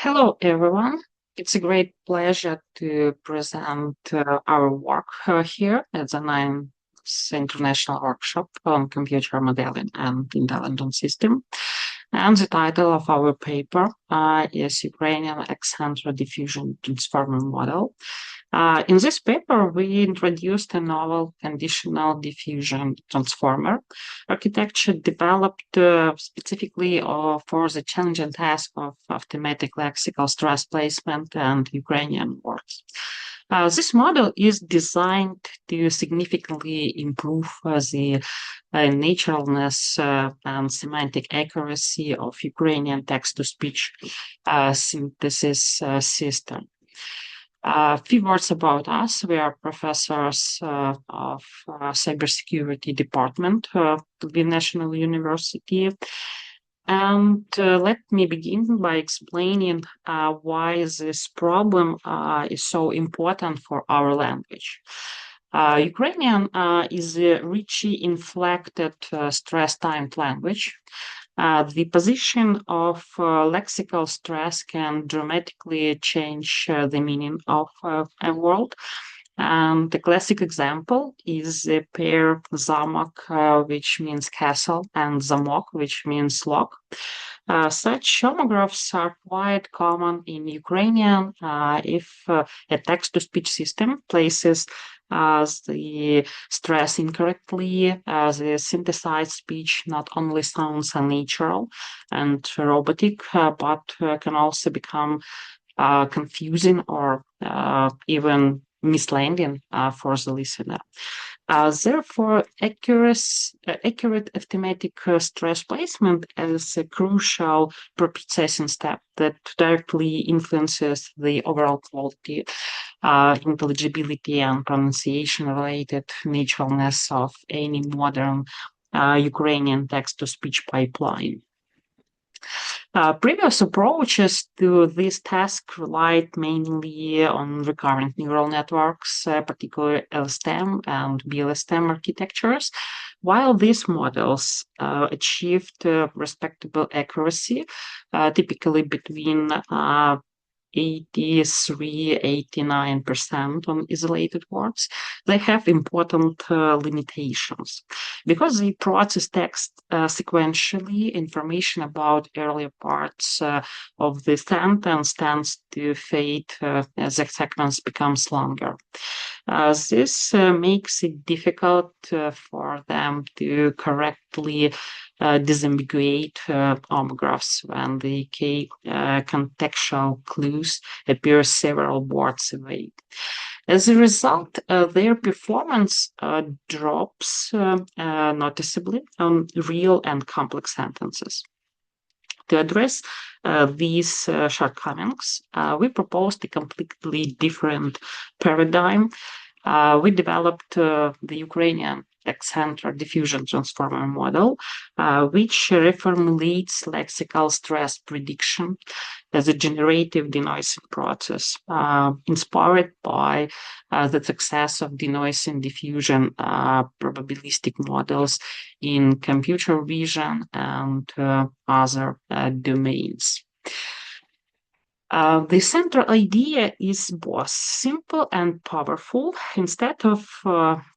Hello, everyone. It's a great pleasure to present our work here at the ninth International Workshop on Computer Modeling and Intelligent System. And the title of our paper is Ukrainian Accentor Diffusion Transformer Model. In this paper, we introduced a novel conditional diffusion transformer architecture developed specifically for the challenging task of thematic lexical stress placement and Ukrainian words. This model is designed to significantly improve the naturalness and semantic accuracy of Ukrainian text-to-speech synthesis system. A few words about us. We are professors of cybersecurity department of the National University. And let me begin by explaining why this problem is so important for our language. Ukrainian is a richly inflected stress-timed language. The position of lexical stress can dramatically change the meaning of a word. And the classic example is the pair zamok, which means castle, and zamok, which means lock. Such homographs are quite common in Ukrainian if a text-to-speech system places the stress incorrectly, the synthesized speech not only sounds unnatural and robotic, but can also become confusing or even misleading for the listener. Therefore, accurate thematic stress placement is a crucial processing step that directly influences the overall quality, intelligibility, and pronunciation-related naturalness of any modern Ukrainian text-to-speech pipeline. Previous approaches to this task relied mainly on recurrent neural networks, particularly LSTM and BLSTM architectures, while these models achieved respectable accuracy, typically between 83-89% on isolated words, they have important limitations. Because they process text sequentially, information about earlier parts of the sentence tends to fade as the sequence becomes longer. This makes it difficult for them to correctly disambiguate homographs when the key contextual clues appear several words away. As a result, their performance drops noticeably on real and complex sentences. To address these shortcomings, we proposed a completely different paradigm. We developed the Ukrainian Accentor Diffusion Transformer model, which reformulates lexical stress prediction as a generative denoising process, inspired by the success of denoising diffusion probabilistic models in computer vision and other domains. The central idea is both simple and powerful. Instead of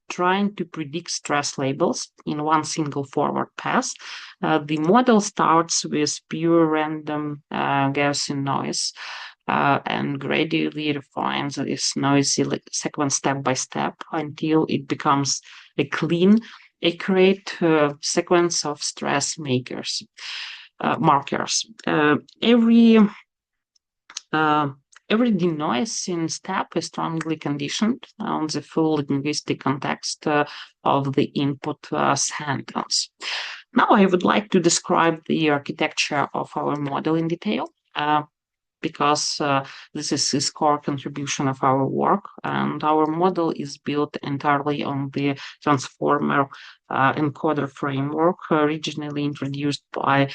trying to predict stress labels in one single forward pass, the model starts with pure random Gaussian noise and gradually refines this noisy sequence step by step until it becomes a clean, accurate sequence of stress markers. Every denoising step is strongly conditioned on the full linguistic context of the input sentence. Now I would like to describe the architecture of our model in detail, because this is the core contribution of our work, and our model is built entirely on the transformer encoder framework originally introduced by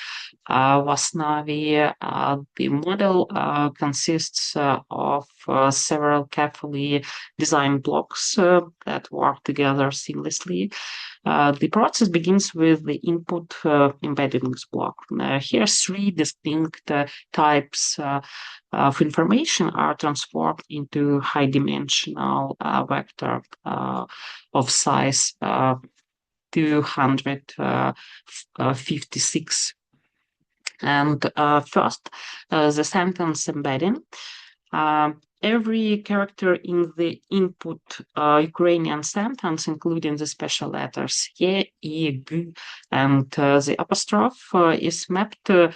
Wasnavi. The model consists of several carefully designed blocks that work together seamlessly. The process begins with the input embeddings block. Here, three distinct types of information are transformed into high-dimensional vector of size 256. And first, the sentence embedding. Every character in the input Ukrainian sentence, including the special letters ye, I, g, and the apostrophe, is mapped to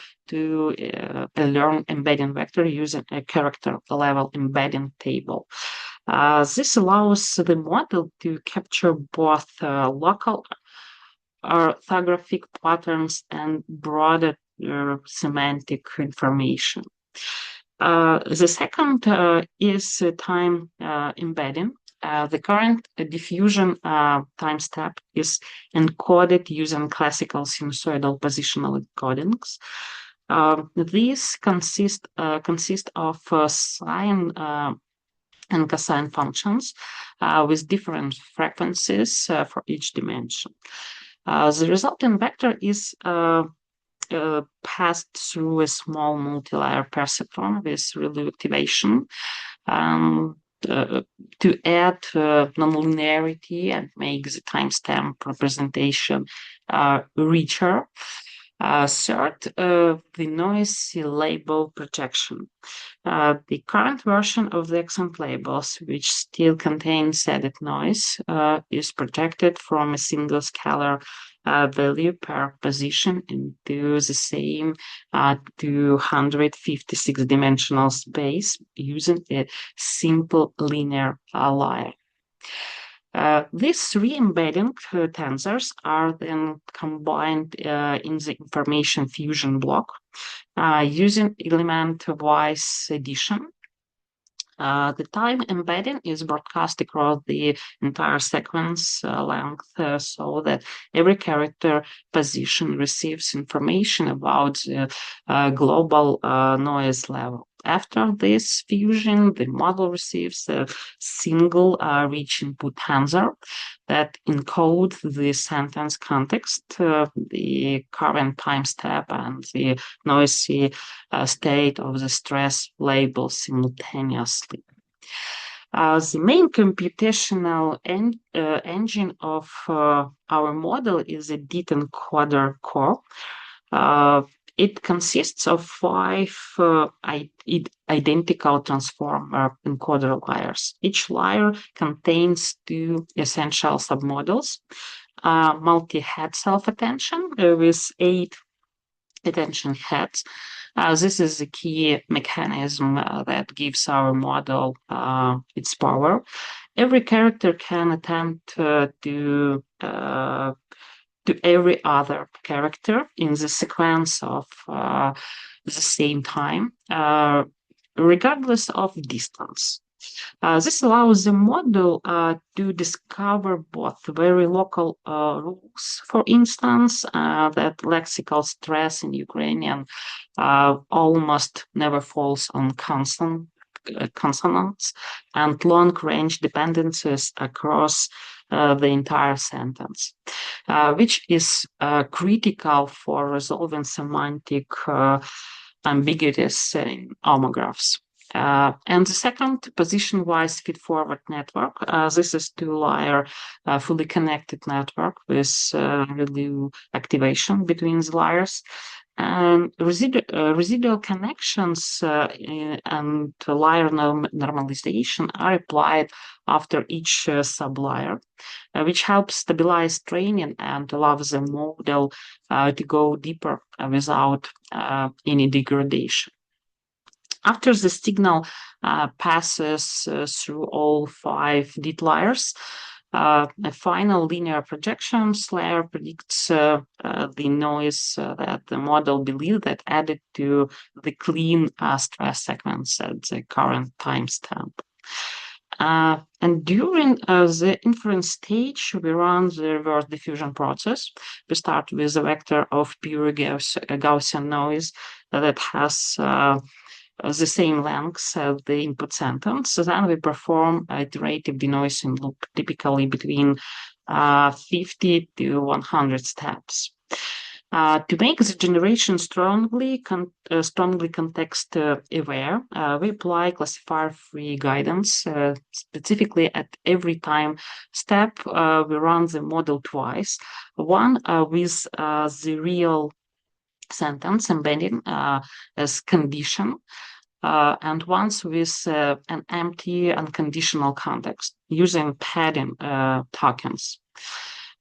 a learn embedding vector using a character level embedding table. This allows the model to capture both local orthographic patterns and broader semantic information. The second is time embedding. The current diffusion time step is encoded using classical sinusoidal positional encodings. These consist of sine and cosine functions with different frequencies for each dimension. The resulting vector is passed through a small multi-layer perceptron with ReLU activation to add nonlinearity and make the timestamp representation richer. Third, the noise label projection. The current version of the accent labels, which still contains added noise, is projected from a single scalar value per position into the same 256 dimensional space using a simple linear layer. These three embedding tensors are then combined in the information fusion block using element-wise addition. The time embedding is broadcast across the entire sequence length so that every character position receives information about the global noise level. After this fusion, the model receives a single rich input tensor that encodes the sentence context, the current time step, and the noisy state of the stress label simultaneously. The main computational engine of our model is a DIT encoder core. It consists of 5 identical transformer encoder layers. Each layer contains 2 essential submodels, multi-head self-attention with 8 attention heads. This is the key mechanism that gives our model its power. Every character can attend to every other character in the sequence of the same time, regardless of distance. This allows the model to discover both very local rules, for instance, that lexical stress in Ukrainian almost never falls on consonants, and long-range dependencies across the entire sentence, which is critical for resolving semantic ambiguities in homographs. And the second, position-wise feed-forward network. This is 2-layer fully connected network with ReLU activation between the layers. And residual connections and layer normalization are applied after each sublayer, which helps stabilize training and allows the model to go deeper without any degradation. After the signal passes through all 5 DIT layers, a final linear projections layer predicts the noise that the model believed that added to the clean stress segments at the current timestamp. And during the inference stage, we run the reverse diffusion process. We start with a vector of pure Gaussian noise that has the same length as the input sentence. So then we perform iterative denoising loop, typically between 50 to 100 steps. To make the generation strongly context aware, we apply classifier-free guidance. Specifically, at every time step, we run the model twice. One with the real sentence embedding as condition, and once with an empty unconditional context using padding tokens.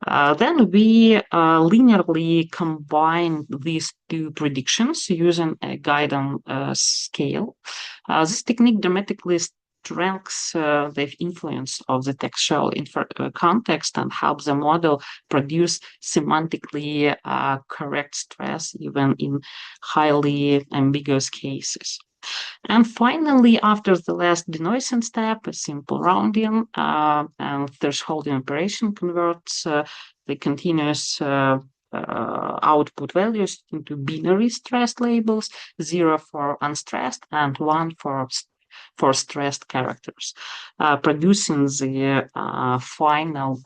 Then we linearly combine these two predictions using a guidance scale. This technique dramatically strengthens the influence of the textual context and helps the model produce semantically correct stress even in highly ambiguous cases. And finally, after the last denoising step, a simple rounding and thresholding operation converts the continuous output values into binary stressed labels, 0 for unstressed and 1 for stressed characters, producing the final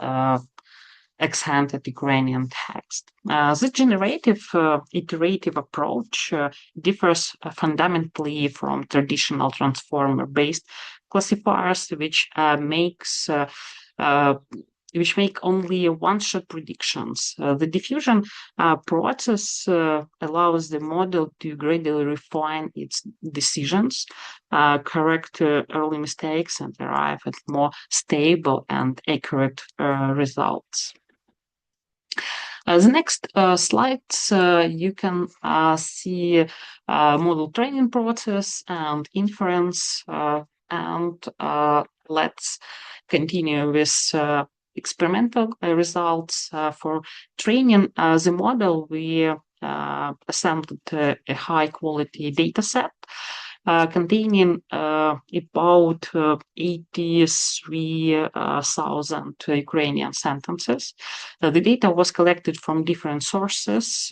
accented Ukrainian text. The generative iterative approach differs fundamentally from traditional transformer-based classifiers, which make only one-shot predictions. The diffusion process allows the model to gradually refine its decisions, correct early mistakes, and arrive at more stable and accurate results. The next slides, you can see model training process and inference, and let's continue with experimental results. For training the model, we assembled a high-quality data set containing about 83,000 Ukrainian sentences. The data was collected from different sources,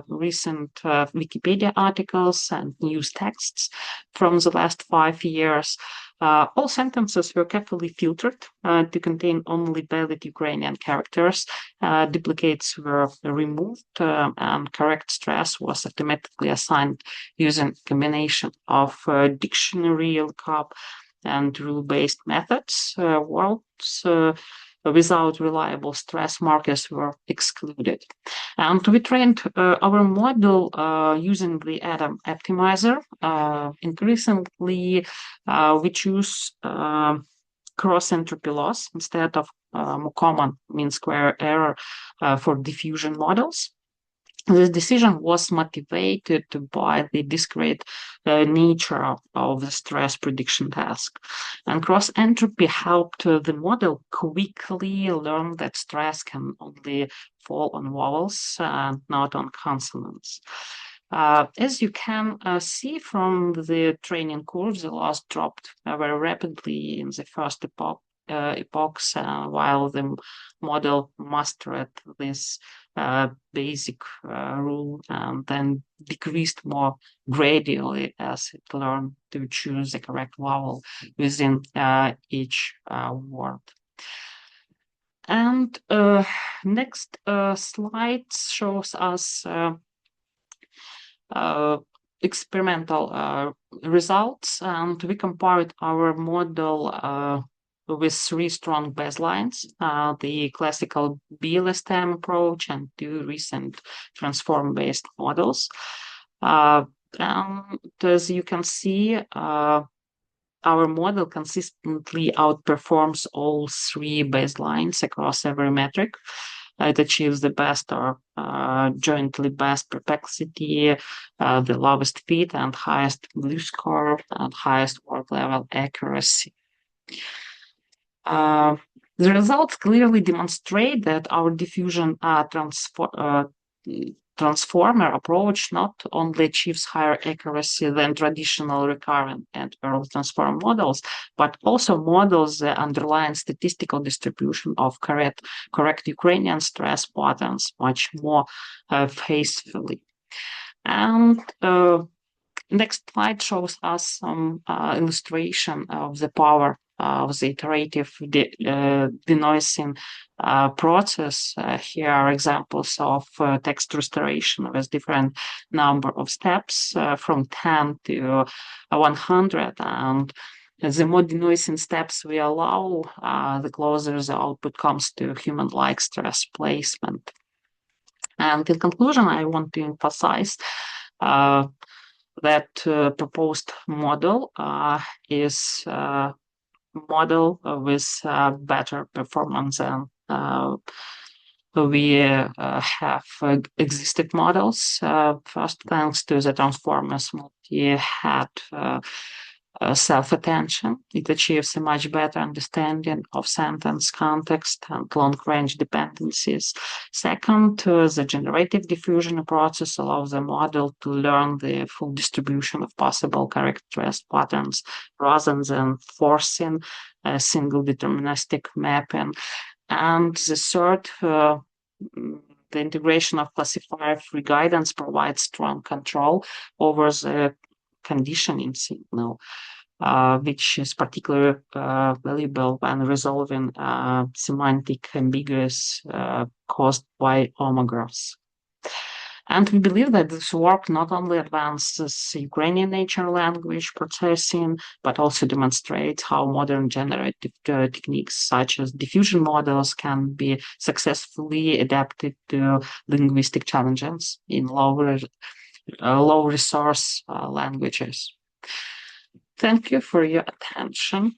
recent Wikipedia articles and news texts from the last 5 years. All sentences were carefully filtered to contain only valid Ukrainian characters. Duplicates were removed, and correct stress was automatically assigned using a combination of dictionary lookup and rule-based methods. Words without reliable stress markers were excluded. And we trained our model using the Atom optimizer. Increasingly, we choose cross entropy loss instead of more common mean square error for diffusion models. This decision was motivated by the discrete nature of the stress prediction task. And cross entropy helped the model quickly learn that stress can only fall on vowels and not on consonants. As you can see from the training curve, the loss dropped very rapidly in the first epochs, while the model mastered this basic rule and then decreased more gradually as it learned to choose the correct vowel within each word. And next slide shows us experimental results, and we compared our model with 3 strong baselines, the classical BLSTM approach and 2 recent transform-based models. And as you can see, our model consistently outperforms all 3 baselines across every metric. It achieves the best or jointly best perplexity, the lowest fit and highest blue score, and highest word level accuracy. The results clearly demonstrate that our diffusion transformer approach not only achieves higher accuracy than traditional recurrent and early transform models, but also models the underlying statistical distribution of correct Ukrainian stress patterns much more faithfully. And next slide shows us some illustration of the power of the iterative denoising process. Here are examples of text restoration with different number of steps from 10 to 100. And the more denoising steps we allow, the closer the output comes to human-like stress placement. And in conclusion, I want to emphasize that proposed model is a model with better performance than we have existed models. First, thanks to the transformers multi-head self-attention, it achieves a much better understanding of sentence context and long-range dependencies. Second, the generative diffusion process allows the model to learn the full distribution of possible correct stress patterns rather than forcing a single deterministic mapping. And the third, the integration of classifier-free guidance provides strong control over the conditioning signal, which is particularly valuable when resolving semantic ambiguous caused by homographs. And we believe that this work not only advances Ukrainian natural language processing, but also demonstrates how modern generative techniques such as diffusion models can be successfully adapted to linguistic challenges in low resource languages. Thank you for your attention.